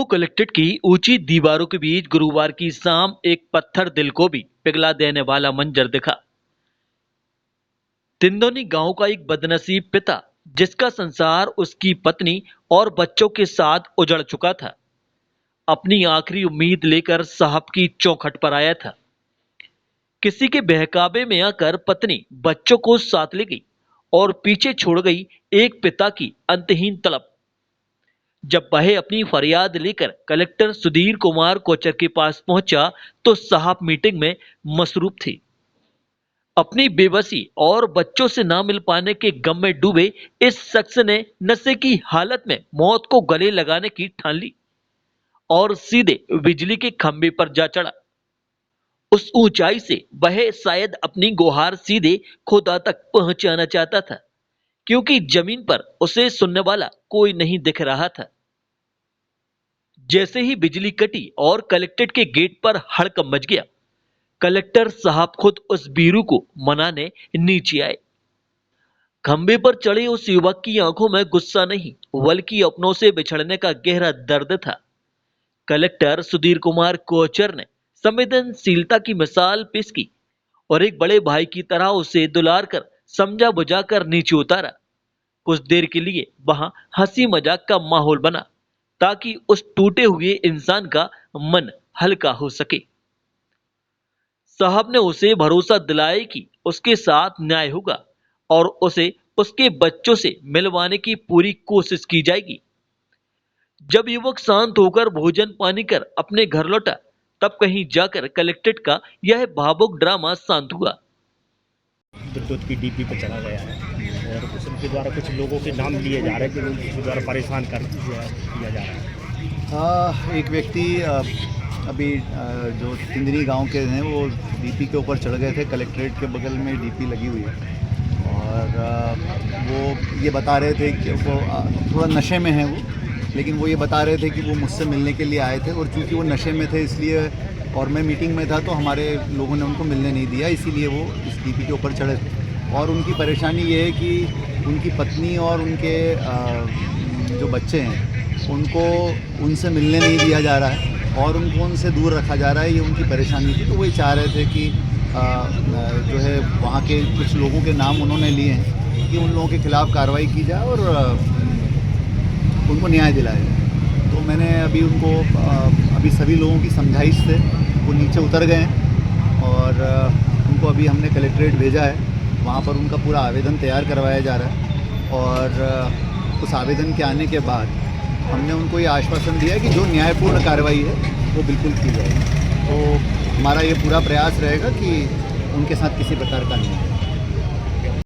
Collectorate की ऊंची दीवारों के बीच गुरुवार की शाम एक पत्थर दिल को भी पिघला देने वाला मंजर दिखा। तिंदोनी गांव का एक बदनसीब पिता, जिसका संसार उसकी पत्नी और बच्चों के साथ उजड़ चुका था, अपनी आखिरी उम्मीद लेकर साहब की चौखट पर आया था। किसी के बहकावे में आकर पत्नी बच्चों को साथ ले गई और पीछे छोड़ गई एक पिता की अंतहीन तड़प। जब वह अपनी फरियाद लेकर कलेक्टर सुधीर कुमार कोचर के पास पहुंचा तो साहब मीटिंग में मसरूफ थी। अपनी बेबसी और बच्चों से ना मिल पाने के गम में डूबे इस शख्स ने नशे की हालत में मौत को गले लगाने की ठान ली और सीधे बिजली के खंभे पर जा चढ़ा। उस ऊंचाई से वह शायद अपनी गुहार सीधे खुदा तक पहुंचाना चाहता था, क्योंकि जमीन पर उसे सुनने वाला कोई नहीं दिख रहा था। जैसे ही बिजली कटी और कलेक्ट्रेट के गेट पर हड़कंप मच गया, कलेक्टर साहब खुद उस बीरू को मनाने नीचे आए। खंबे पर चढ़े उस युवक की आंखों में गुस्सा नहीं, बल्कि अपनों से बिछड़ने का गहरा दर्द था। कलेक्टर सुधीर कुमार कोचर ने संवेदनशीलता की मिसाल पेश की और एक बड़े भाई की तरह उसे दुलार कर समझा बुझाकर नीचे उतारा। कुछ देर के लिए वहां हंसी मजाक का माहौल बना, ताकि उस टूटे हुए इंसान का मन हल्का हो सके। साहब ने उसे भरोसा दिलाया कि उसके साथ न्याय होगा और उसे उसके बच्चों से मिलवाने की पूरी कोशिश की जाएगी। जब युवक शांत होकर भोजन पानी कर अपने घर लौटा, तब कहीं जाकर कलेक्ट्रेट का यह भावुक ड्रामा शांत हुआ। विद्युत की डीपी पर चला गया है और उनके द्वारा कुछ लोगों के नाम लिए जा रहे हैं कि उनके द्वारा परेशान कर दिया जा रहा है। एक व्यक्ति अभी जो तिंदनी गांव के हैं वो डीपी के ऊपर चढ़ गए थे। कलेक्ट्रेट के बगल में डीपी लगी हुई है और वो ये बता रहे थे कि वो थोड़ा नशे में है वो, लेकिन वो ये बता रहे थे कि वो मुझसे मिलने के लिए आए थे और चूँकि वो नशे में थे इसलिए, और मैं मीटिंग में था तो हमारे लोगों ने उनको मिलने नहीं दिया, इसीलिए वो इस डीपी के ऊपर चढ़े थे। और उनकी परेशानी ये है कि उनकी पत्नी और उनके जो बच्चे हैं उनको उनसे मिलने नहीं दिया जा रहा है और उनको उनसे दूर रखा जा रहा है, ये उनकी परेशानी थी। तो वही चाह रहे थे कि जो है वहाँ के कुछ लोगों के नाम उन्होंने लिए हैं कि उन लोगों के खिलाफ़ कार्रवाई की जाए और उनको न्याय दिलाया जाए। तो मैंने अभी उनको अभी सभी लोगों की समझाइश से वो नीचे उतर गए हैं और उनको अभी हमने कलेक्ट्रेट भेजा है, वहाँ पर उनका पूरा आवेदन तैयार करवाया जा रहा है और उस आवेदन के आने के बाद हमने उनको ये आश्वासन दिया है कि जो न्यायपूर्ण कार्रवाई है वो बिल्कुल की जाएगी। तो हमारा ये पूरा प्रयास रहेगा कि उनके साथ किसी प्रकार का नहीं